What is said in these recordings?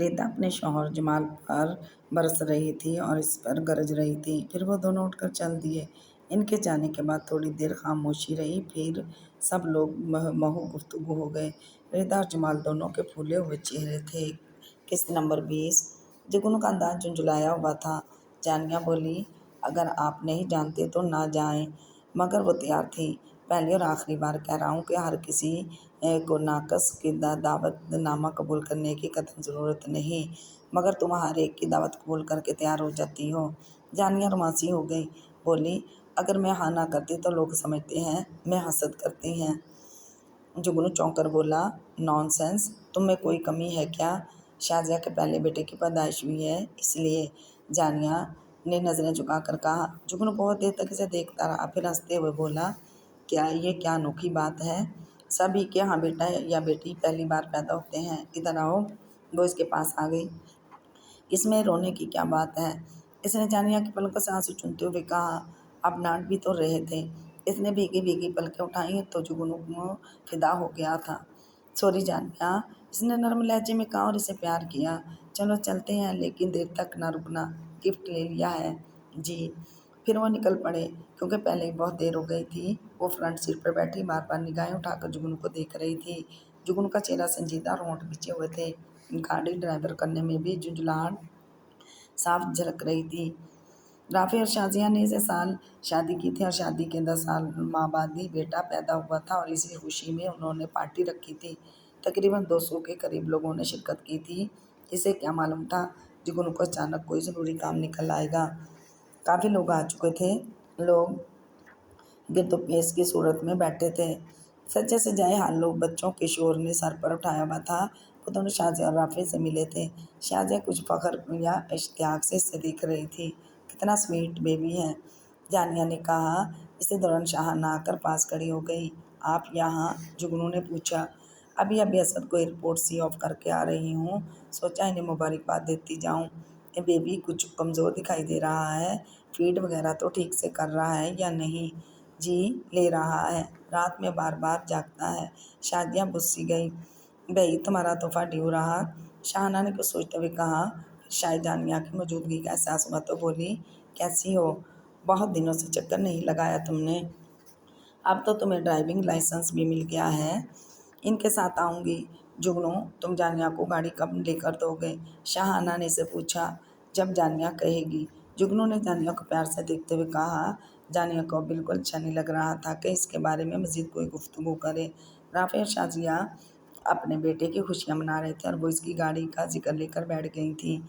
रीता अपने शौहर जमाल पर बरस रही थी और इस पर गरज रही थी। फिर वो दोनों उठकर चल दिए। इनके जाने के बाद थोड़ी देर खामोशी रही, फिर सब लोग महू गुफ्तगू हो गए। रीता और जमाल दोनों के फूले हुए चेहरे थे। किस्त नंबर 20। जुगनू का अंदाज झुंझुलाया हुआ था। जानिया बोली, अगर आप नहीं जानते तो ना जाएं। मगर वो तैयार थी। पहली और आखिरी बार कह रहा हूँ कि हर किसी को नाकस की दावतनामा कबूल करने की कतई ज़रूरत नहीं, मगर तुम हर एक की दावत कबूल करके तैयार हो जाती हो। जानिया रुमासी हो गई, बोली, अगर मैं हाँ ना करती तो लोग समझते हैं मैं हसद करती हैं। जुगनू चौंक कर बोला, नॉनसेंस, तुम में कोई कमी है क्या? शाजिया के पहले बेटे की पैदाइश हुई है इसलिए। जानिया ने नज़रें झुकाकर कहा। जुगनू बहुत देर तक इसे देखता रहा, फिर हंसते हुए बोला, क्या अनोखी बात है। सभी के यहाँ बेटा या बेटी पहली बार पैदा होते हैं। इधर आओ। वो इसके पास आ गई। इसमें रोने की क्या बात है? इसने जानिया की पलकों से आंसू चूमते हुए कहा। अब डांट भी तो रहे थे। इसने भीगी भीगी पलकें उठाई तो जुगनू को फिदा हो गया था। सॉरी जानिया, इसने नरम लहजे में कहा और इसे प्यार किया। चलो चलते हैं, लेकिन देर तक ना रुकना, गिफ्ट ले लिया है। जी। फिर वो निकल पड़े, क्योंकि पहले ही बहुत देर हो गई थी। वो फ्रंट सीट पर बैठी बार बार निगाहें उठाकर जुगनू को देख रही थी। जुगनू का चेहरा संजीदा और होंठ बिछे हुए थे। गाड़ी ड्राइवर करने में भी झुंझलाहट साफ झलक रही थी। राफी और शाजिया ने इसे साल शादी की थी और शादी के 10 साल माँ बाद ही बेटा पैदा हुआ था और इसी खुशी में उन्होंने पार्टी रखी थी। तकरीबन 200 के करीब लोगों ने शिरकत की थी। इसे क्या मालूम था जुगनू को अचानक कोई ज़रूरी काम निकल आएगा। काफ़ी लोग आ चुके थे। लोग गिरदोपेश की सूरत में बैठे थे। सच्चे से जाए हाल लोग बच्चों के शोर ने सर पर उठाया हुआ था। वो दोनों शाजिया और राफी से मिले थे। शाजिया कुछ फख्र या इश्तियाक से इसे देख रही थी। कितना स्वीट बेबी है, जानिया ने कहा। इसी दौरान शाहाना आकर पास खड़ी हो गई। आप यहाँ? जुगनू ने पूछा। अभी अभी असद को एयरपोर्ट सी ऑफ करके आ रही हूँ, सोचा इन्हें मुबारकबाद देती जाऊँ। ये बेबी कुछ कमज़ोर दिखाई दे रहा है। फीड वगैरह तो ठीक से कर रहा है या नहीं? जी, ले रहा है। रात में बार बार जागता है। शादियाँ बुस्सी गई। भई तुम्हारा तोहफा ड्यू रहा। शाहाना ने कुछ सोचते हुए कहा। शायद जानिया की मौजूदगी का एहसास हुआ तो बोली, कैसी हो? बहुत दिनों से चक्कर नहीं लगाया तुमने। अब तो तुम्हें ड्राइविंग लाइसेंस भी मिल गया है। इनके साथ आऊँगी। जुगनू, तुम जानिया को गाड़ी कब लेकर दोगे? शाहाना ने से पूछा। जब जानिया कहेगी। जुगनू ने जानिया को प्यार से देखते हुए कहा। जानिया को बिल्कुल अच्छा नहीं लग रहा था कि इसके बारे में मज़ीद कोई गुफ्तगू करे। राफ़ी और शाजिया अपने बेटे की खुशियाँ मना रहे थे और वो इसकी गाड़ी का जिक्र लेकर बैठ गई थी।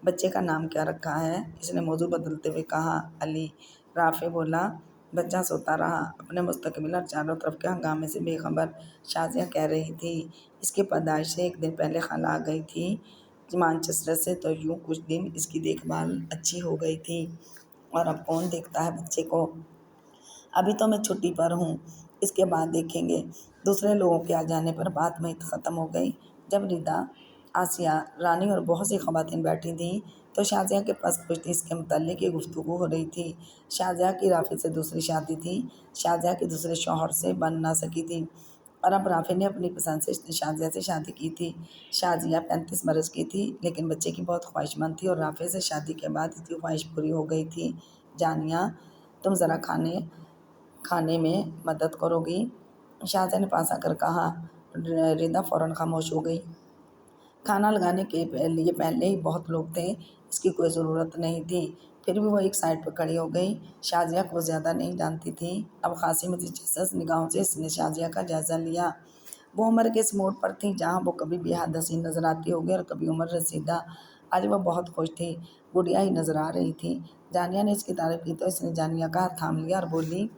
बच्चे का नाम क्या रखा है? इसने मौजू बदलते हुए कहा। अली। राफ़ी बोला। बच्चा सोता रहा, अपने मुस्तकबिल और चारों तरफ के हंगामे से बेखबर। शाजिया कह रही थी, इसकी पैदाइश से एक दिन पहले खाला आ गई थी मानचेस्टर से, तो यूँ कुछ दिन इसकी देखभाल अच्छी हो गई थी। और अब कौन देखता है बच्चे को? अभी तो मैं छुट्टी पर हूँ, इसके बाद देखेंगे। दूसरे लोगों के आ जाने पर बात वहीं ख़त्म हो गई। जब रिदा, आसिया, रानी और बहुत सी ख़वातीन बैठी थीं तो शाजिया के पास पुश्ती इसके मुतल्लिक़ की गुफ्तगू हो रही थी। शाजिया की राफ़ी से दूसरी शादी थी। शाजिया के दूसरे शौहर से बन ना सकी थी और अब राफ़ी ने अपनी पसंद से शाजिया से शादी की थी। शाजिया 35 बरस की थी, लेकिन बच्चे की बहुत ख्वाहिशमंद थी और राफ़ी से शादी के बाद इसकी ख्वाहिश पूरी हो गई थी। जानिया, तुम ज़रा खाने खाने में मदद करोगी? शाहज़ा ने पास आकर कहा। रिदा फ़ौरन खामोश हो गई। खाना लगाने के लिए पहले ही बहुत लोग थे, इसकी कोई ज़रूरत नहीं थी। फिर भी वो एक साइड पर खड़ी हो गई। शाजिया को ज़्यादा नहीं जानती थी। अब खासी मुतजस्सिस निगाहों से इसने शाजिया का जायज़ा लिया। वो उम्र के इस मोड़ पर थी जहाँ वो कभी बेहद हसीन नज़र आती होगी और कभी उम्र रसीदा। आज वह बहुत खुश थी, गुड़िया ही नज़र आ रही थी। जानिया ने इसकी तारीफ़ की तो इसने जानिया का हाथ थाम लिया और बोली,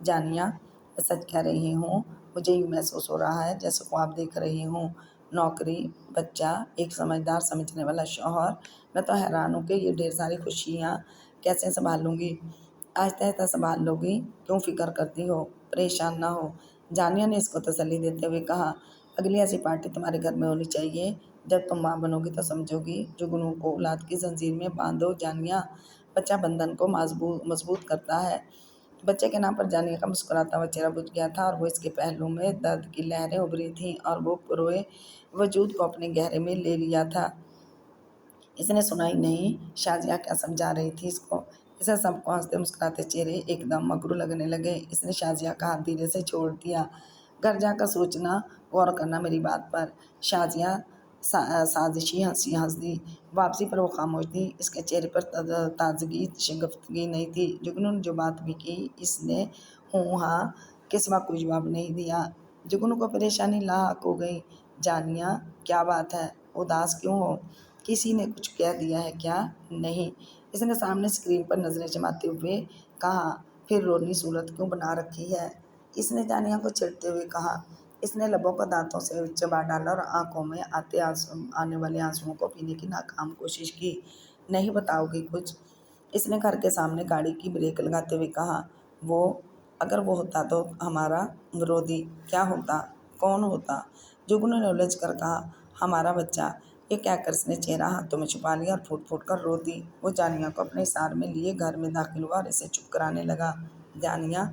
जानिया, मैं सच कह रही हूँ, मुझे यूँ महसूस हो रहा है जैसे ख्वाब देख रही हूँ। नौकरी, बच्चा, एक समझदार समझने वाला शौहर। मैं तो हैरान हूँ कि ये ढेर सारी खुशियाँ कैसे सँभालूँगी। आहिस्ता आहिस्ता सँभाल लोगी, क्यों फ़िक्र करती हो? परेशान ना हो। जानिया ने इसको तसल्ली देते हुए कहा। अगली ऐसी पार्टी तुम्हारे घर में होनी चाहिए। जब तुम माँ बनोगी तो समझोगी। जुगनू को औलाद की ज़ंजीर में बांधो जानिया। बच्चा बंधन को मजबूत करता है। बच्चे के नाम पर जानिया का मुस्कुराता हुआ चेहरा बुझ गया था और वो इसके पहलू में दर्द की लहरें उभरी थीं और वो पूरे वजूद को अपने गहरे में ले लिया था। इसने सुना ही नहीं शाजिया क्या समझा रही थी इसको। इसे सबको हंसते मुस्कुराते चेहरे एकदम मकरू लगने लगे। इसने शाजिया का हाथ धीरे से छोड़ दिया। घर जाकर सोचना, गौर करना मेरी बात पर। शाजिया साजिशी हंसी हंस दी। वापसी पर वो खामोश थी। इसके चेहरे पर ताजगी शगफ्तगी नहीं थी। जुगनू ने जो बात भी की इसने हूँ हाँ के सिवा कोई जवाब नहीं दिया। जुगनू को परेशानी लाक हो गई। जानिया क्या बात है, उदास क्यों हो? किसी ने कुछ कह दिया है क्या? नहीं, इसने सामने स्क्रीन पर नजरें जमाते हुए कहा। फिर रोनी सूरत क्यों बना रखी है? इसने जानिया को चिढ़ते हुए कहा। इसने लबों को दांतों से चबा डाला और आंखों में आने वाले आंसुओं को पीने की नाकाम कोशिश की। नहीं बताओगी कुछ? इसने घर के सामने गाड़ी की ब्रेक लगाते हुए कहा। वो अगर वो होता तो हमारा विरोधी क्या होता? कौन होता? जुगनू ने उलझ कर कहा। हमारा बच्चा। ये कहकर इसने चेहरा हाथों में छुपा लिया और फूट फूट कर रो दी। वो जानिया को अपने सार में लिए घर में दाखिल हुआ और इसे चुप कराने लगा। जानिया,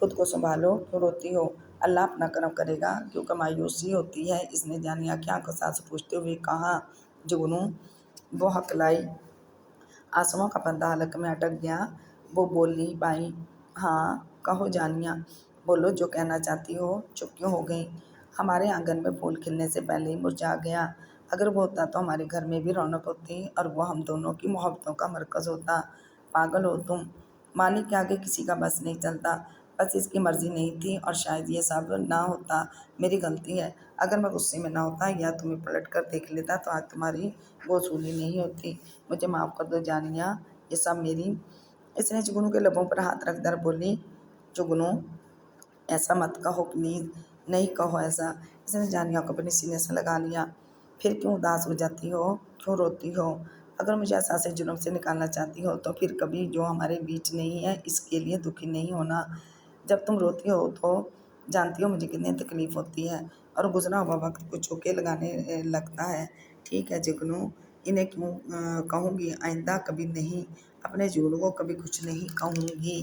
खुद को संभालो, क्यों रोती हो? अल्लाह अपना करम करेगा, क्योंकि मायूसी होती है। इसने जानिया की आंखों से आंसू पूछते हुए कहा। जुगनू वो हकलाई। आंसुओं का पर्दा हलक में अटक गया। वो बोल नहीं पाई। हाँ कहो जानिया, बोलो जो कहना चाहती हो। चुप क्यों हो गई? हमारे आंगन में फूल खिलने से पहले ही मुरझा गया। अगर वो होता तो हमारे घर में भी रौनक होती और वो हम दोनों की मोहब्बतों का मरकज़ होता। पागल हो तुम। मालिक के आगे किसी का बस नहीं चलता। बस इसकी मर्जी नहीं थी और शायद ये सब ना होता। मेरी गलती है। अगर मैं गुस्से में ना होता या तुम्हें पलट कर देख लेता तो आज तुम्हारी वसूली नहीं होती। मुझे माफ़ कर दो जानिया, ये सब मेरी। इसने जुगनू के लबों पर हाथ रख कर बोली। जुगनू ऐसा मत कहो प्लीज़, नहीं कहो ऐसा। इसने जानिया को अपने सीने से लगा लिया। फिर क्यों उदास हो जाती हो? क्यों रोती हो? अगर मुझे एहसास जुर्म से निकालना चाहती हो तो फिर कभी जो हमारे बीच नहीं है इसके लिए दुखी नहीं होना। जब तुम रोती हो तो जानती हो मुझे कितनी तकलीफ़ होती है और गुजरा हुआ वक्त को चौके लगाने लगता है। ठीक है जुगनू, इन्हें क्यों कहूँगी, आइंदा कभी नहीं। अपने जुगनू को कभी कुछ नहीं कहूँगी।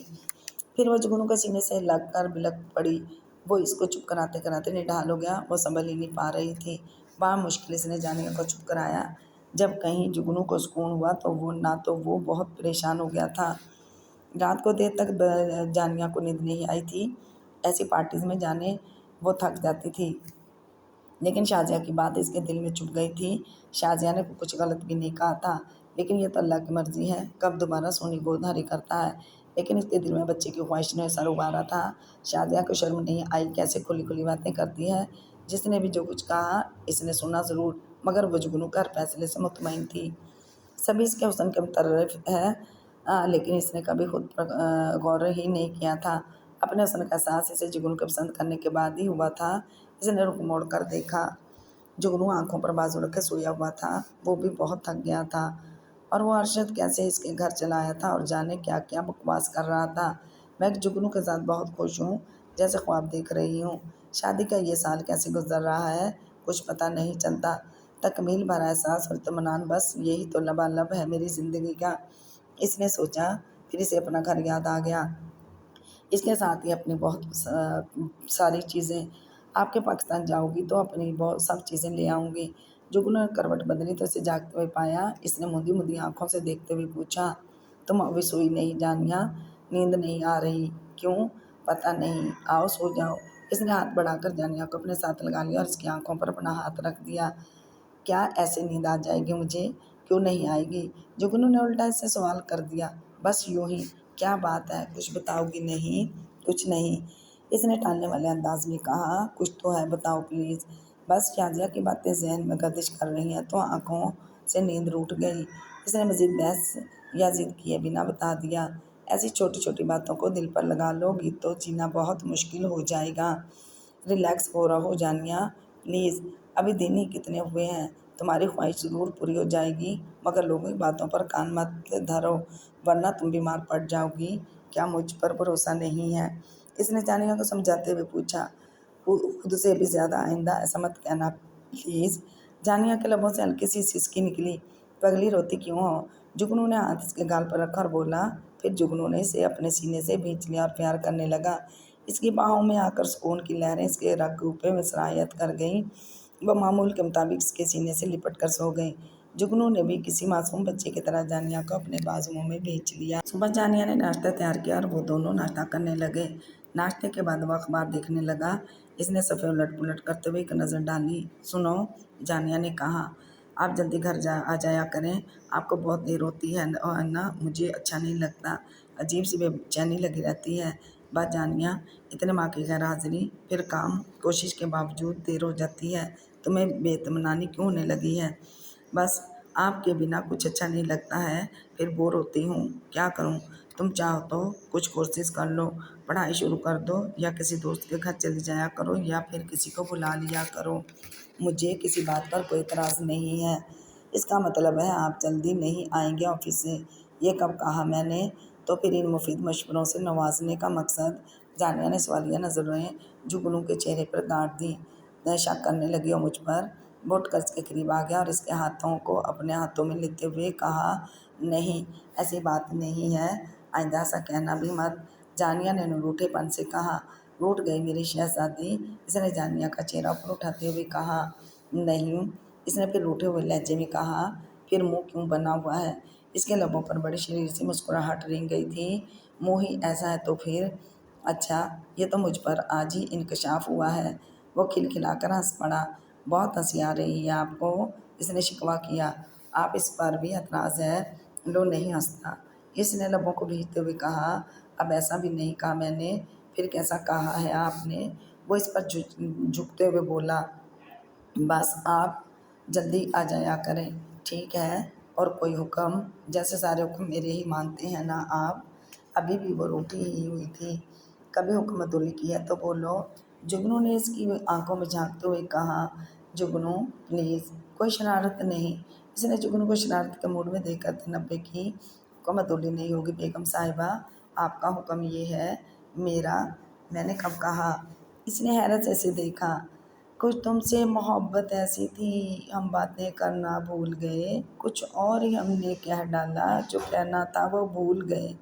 फिर वो जुगनू के सीने से लग कर बिलक पड़ी। वो इसको चुप कराते कराते निढाल हो गया। वो संभल ही नहीं पा रही थी। बड़ा मुश्किल से जानिया को चुप कराया। जब कहीं जुगनू को सुकून हुआ तो वो बहुत परेशान हो गया था। रात को देर तक जानिया को नींद नहीं आई थी। ऐसी पार्टीज में जाने वो थक जाती थी। लेकिन शाजिया की बात इसके दिल में चुभ गई थी। शाजिया ने कुछ गलत भी नहीं कहा था, लेकिन ये तो अल्लाह की मर्जी है, कब दोबारा सोनी गोदहरी करता है। लेकिन इसके दिल में बच्चे की ख्वाहिश ने सर उबारा था। शाजिया को शर्म नहीं आई, कैसे खुली खुली बातें करती है। जिसने भी जो कुछ कहा इसने सुना ज़रूर, मगर वो जुगनू का हर फैसले से मुतमईन थी। सभी इसके हुस्न के मुतर्रिफ है, लेकिन इसने कभी खुद पर गौर ही नहीं किया था। अपने हुस्न का एहसास इसे जुगनू को पसंद करने के बाद ही हुआ था। इसने रुक मोड़ कर देखा। जुगनू आंखों पर बाजू रखे सोया हुआ था। वो भी बहुत थक गया था। और वो अरशद कैसे इसके घर चला आया था और जाने क्या क्या बकवास कर रहा था। मैं जुगनू के साथ बहुत खुश हूँ, जैसे ख्वाब देख रही हूँ। शादी का ये साल कैसे गुजर रहा है कुछ पता नहीं चलता। तकमील भरा एहसास और इत्मीनान, बस यही तो लबालब है मेरी ज़िंदगी का। इसने सोचा। फिर इसे अपना घर याद आ गया। इसके साथ ही अपनी बहुत सारी चीज़ें। आपके पाकिस्तान जाओगी तो अपनी बहुत सब चीज़ें ले आऊँगी। जुगनू ने करवट बदली तो इसे जागते हुए पाया। इसने मुंदी मुंदी आंखों से देखते हुए पूछा। तुम अभी सोई नहीं जानिया? नींद नहीं आ रही? क्यों? पता नहीं, आओ सो जाओ। इसने हाथ बढ़ाकर जानिया को अपने साथ लगा लिया और इसकी आंखों पर अपना हाथ रख दिया। क्या ऐसे नींद आ जाएगी मुझे? क्यों नहीं आएगी? जुगनू ने उल्टा इससे सवाल कर दिया। बस यूं ही। क्या बात है, कुछ बताओगी नहीं? कुछ नहीं, इसने टालने वाले अंदाज में कहा। कुछ तो है, बताओ प्लीज़। बस शाजिया की बातें जहन में गर्दिश कर रही हैं तो आंखों से नींद रूठ गई। इसने मजीद बहस या जिद किए बिना बता दिया। ऐसी छोटी छोटी बातों को दिल पर लगा लोगी तो जीना बहुत मुश्किल हो जाएगा। रिलैक्स हो रहो जानिया, प्लीज़। अभी दिन ही कितने हुए हैं। तुम्हारी ख्वाहिश ज़रूर पूरी हो जाएगी, मगर लोगों की बातों पर कान मत धरो, वरना तुम बीमार पड़ जाओगी। क्या मुझ पर भरोसा नहीं है? इसने जानिया को समझाते हुए पूछा। खुद से भी ज़्यादा आइंदा ऐसा मत कहना प्लीज़। जानिया के लबों से हल्की सी सिसकी निकली। पगली रोती क्यों हो? जुगनू ने हाथ इसके गाल पर रखा और बोला। फिर जुगनू ने इसे अपने सीने से भींच लिया और प्यार करने लगा। इसकी बाहों में आकर सुकून की लहरें इसके रग रूपे में सरायत कर गईं। वह मामूल के मुताबिक इसके सीने से लिपट कर सो गई। जुगनू ने भी किसी मासूम बच्चे की तरह जानिया को अपने बाजुओं में बेच लिया। सुबह जानिया ने नाश्ता तैयार किया और वो दोनों नाश्ता करने लगे। नाश्ते के बाद वो अखबार देखने लगा। इसने सफ़े उलट पुलट करते हुए एक नज़र डाली। सुनो, जानिया ने कहा, आप जल्दी घर आ जाया करें, आपको बहुत देर होती है और ना मुझे अच्छा नहीं लगता, अजीब सी बेचैनी लगी रहती है। बस जानिया, इतने माँ की गैर हाजिरी, फिर काम, कोशिश के बावजूद देर हो जाती है, तुम्हें बेइत्मीनानी क्यों होने लगी है? बस आपके बिना कुछ अच्छा नहीं लगता है, फिर बोर होती हूँ, क्या करूँ? तुम चाहो तो कुछ कोशिश कर लो, पढ़ाई शुरू कर दो या किसी दोस्त के घर चली जाया करो या फिर किसी को बुला लिया करो। मुझे किसी बात पर कोई एतराज़ नहीं है। इसका मतलब है आप जल्दी नहीं आएंगे ऑफिस से? ये कब कहा मैंने? तो फिर इन मुफीद मशवरों से नवाजने का मकसद? जानिया ने सवालिया नज़रें जुगनू के चेहरे पर गाड़ दी। शक करने लगी हो मुझ पर? वो उठकर इसके करीब आ गया और इसके हाथों को अपने हाथों में लेते हुए कहा, नहीं, ऐसी बात नहीं है, आइंदा ऐसा कहना भी मत। जानिया ने रूठेपन से कहा। रूठ गई मेरी शहजादी? इसने जानिया का चेहरा ऊपर उठाते हुए कहा। नहीं, इसने फिर रूठे हुए लहजे में कहा। फिर मुंह क्यों बना हुआ है? इसके लबों पर बड़े शरीर से मुस्कुराहट रिंग गई थी। मुंह ही ऐसा है तो फिर? अच्छा, ये तो मुझ पर आज ही इंकशाफ हुआ है। वो खिलखिलाकर हंस पड़ा। बहुत हंसी आ रही है आपको? इसने शिकवा किया। आप इस पर भी एतराज़ है? लो, नहीं हंसता, इसने लबों को भींचते हुए कहा। अब ऐसा भी नहीं कहा मैंने। फिर कैसा कहा है आपने? वो इस पर झुकते हुए बोला। बस आप जल्दी आ जाया करें, ठीक है? और कोई हुक्म? जैसे सारे हुक्म मेरे ही मानते हैं ना आप? अभी भी वो रूठी ही हुई थी। कभी हुक्म अदुली की है तो बोलो। जुगनू ने इसकी आंखों में झांकते हुए कहा। जुगनू, प्लीज़, कोई शरारत नहीं। इसने जुगनू को शरारत के मूड में देखकर तनब्बे की। हुक्म अदुली नहीं होगी बेगम साहिबा, आपका हुक्म ये है। मेरा? मैंने कब कहा? इसने हैरत से इसे देखा। कुछ तुमसे मोहब्बत ऐसी थी, हम बातें करना भूल गए, कुछ और ही हमने कह डाला, जो कहना था वो भूल गए।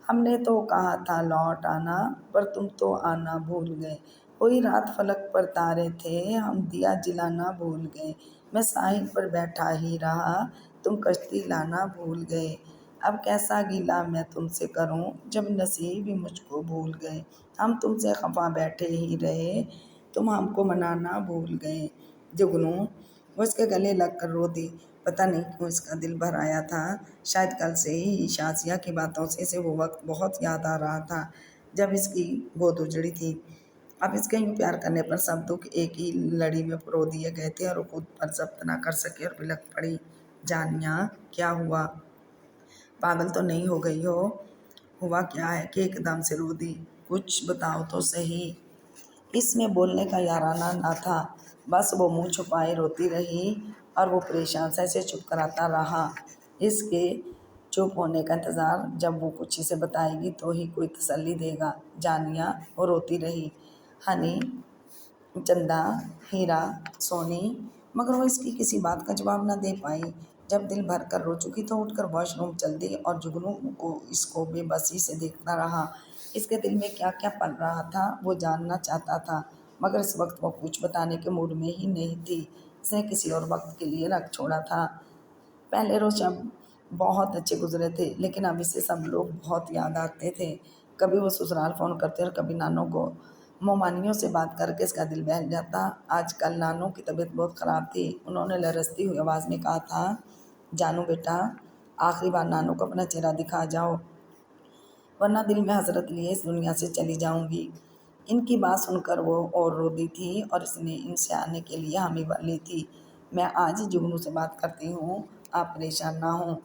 हमने तो कहा था लौट आना, पर तुम तो आना भूल गए। कोई रात फलक पर तारे थे, हम दिया जलाना भूल गए। मैं साहिल पर बैठा ही रहा, तुम कश्ती लाना भूल गए। अब कैसा गिला मैं तुमसे करूं, जब नसीब ही मुझको भूल गए। हम तुमसे खफा बैठे ही रहे, तुम हमको मनाना भूल गए। जुगनू, वो उसके गले लग कर रो दी। पता नहीं क्यों इसका दिल भर आया था। शायद कल से ही शाजिया की बातों से इसे वो वक्त बहुत याद आ रहा था जब इसकी गोद उजड़ी थी। अब इसके यूँ प्यार करने पर सब दुख एक ही लड़ी में परो दिए गए थे और वो खुद पर जब्त ना कर सकी और बिलख पड़ी। जानिया, क्या हुआ? पागल तो नहीं हो गई हो? हुआ क्या है कि एकदम से रो दी? कुछ बताओ तो सही। इसमें बोलने का याराना ना था। बस वो मुंह छुपाए रोती रही और वो परेशान सा इसे चुप कराता रहा। इसके चुप होने का इंतज़ार, जब वो कुछ इसे बताएगी तो ही कोई तसल्ली देगा। जानिया, वो रोती रही। हनी, चंदा, हीरा, सोनी, मगर वो इसकी किसी बात का जवाब न दे पाई। जब दिल भर कर रो चुकी तो उठकर वॉशरूम चल दी और जुगनू को इसको बेबसी से देखता रहा। इसके दिल में क्या क्या पल रहा था वो जानना चाहता था, मगर इस वक्त वो कुछ बताने के मूड में ही नहीं थी। इसने किसी और वक्त के लिए रख छोड़ा था। पहले रोज जब बहुत अच्छे गुजरे थे, लेकिन अब इसे सब लोग बहुत याद आते थे। कभी वो ससुराल फ़ोन करते और कभी नानों को। मोमानियों से बात करके इसका दिल बहल जाता। आजकल नानों की तबीयत बहुत ख़राब थी। उन्होंने लरसती हुई आवाज़ में कहा था, जानू बेटा, आखिरी बार नानों को अपना चेहरा दिखा जाओ, वरना दिल में हसरत लिए इस दुनिया से चली जाऊंगी। इनकी बात सुनकर वो और रो दी थी और इसने इनसे आने के लिए हामी भर ली थी। मैं आज ही जुगनू से बात करती हूँ, आप परेशान ना हों।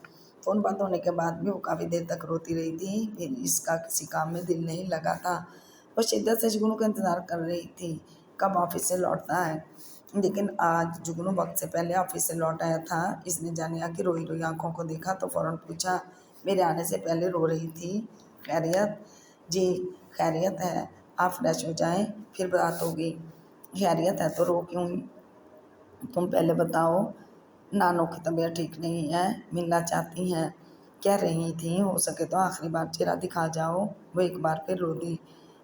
फ़ोन बंद होने के बाद भी वो काफ़ी देर तक रोती रही थी। फिर इसका किसी काम में दिल नहीं लगा था। वो शिद्दत से जुगनू का इंतज़ार कर रही थी, कब ऑफिस से लौटता है। लेकिन आज जुगनू वक्त से पहले ऑफिस से लौट आया था। इसने जानिया की रोई रोई आंखों को देखा तो फ़ौरन पूछा, मेरे आने से पहले रो रही थी? खैरियत? जी, खैरियत है, आप फ्रेश हो जाएं, फिर बात होगी। खैरियत है तो रो क्यों? तुम पहले बताओ। नानों की तबीयत ठीक नहीं है, मिलना चाहती हैं, कह रही थी हो सके तो आखिरी बार चेहरा दिखा जाओ। वो एक बार फिर रो दी।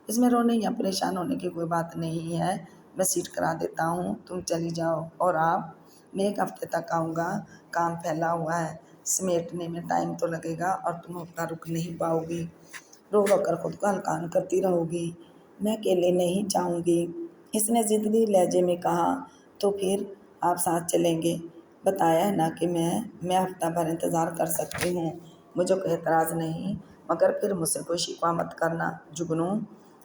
इसमें रोने या परेशान होने की कोई बात नहीं है, मैं सीट करा देता हूँ, तुम चली जाओ। और आप? मैं 1 हफ्ते तक आऊँगा, काम फैला हुआ है, समेटने में टाइम तो लगेगा और तुम हफ्ता रुक नहीं पाओगी। रो रो कर खुद को हलकान करती रहोगी। मैं अकेले नहीं जाऊँगी। इसने ज़िद्दी लहजे में कहा। तो फिर आप साथ चलेंगे। बताया है ना कि मैं हफ्ता भर इंतज़ार कर सकती हूँ, मुझे कोई एतराज़ नहीं, मगर फिर मुझसे कोई शिकवा मत करना। जुगनू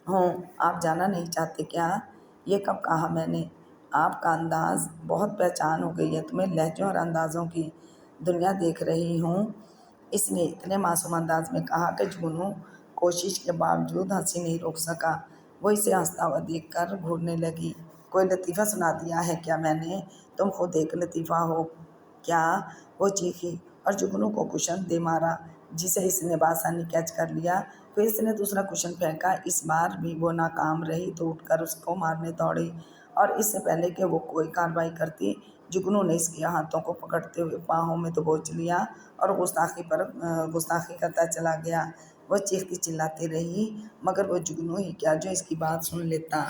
हूँ, आप जाना नहीं चाहते क्या? ये कब कहा मैंने? आपका अंदाज़ बहुत पहचान हो गई है तुम्हें लहज़ों और अंदाज़ों की। दुनिया देख रही हूँ। इसने इतने मासूम अंदाज में कहा कि जुगनू कोशिश के बावजूद हंसी नहीं रोक सका। वो इसे हंसता हुआ देखकर घूरने लगी। कोई लतीफ़ा सुना दिया है क्या मैंने? तुम खुद एक लतीफ़ा हो क्या? वो चीखी और जुगनू को कुशन दे मारा, जिसे इसने बासानी कैच कर लिया। फिर इसने दूसरा कुशन फेंका। इस बार भी वो नाकाम रही तो उठकर उसको मारने दौड़ी और इससे पहले कि वो कोई कार्रवाई करती, जुगनू ने इसके हाथों को पकड़ते हुए बाहों में दबोच लिया और गुस्ताखी करता चला गया। वो चीखती चिल्लाती रही, मगर वो जुगनू ही क्या जो इसकी बात सुन लेता।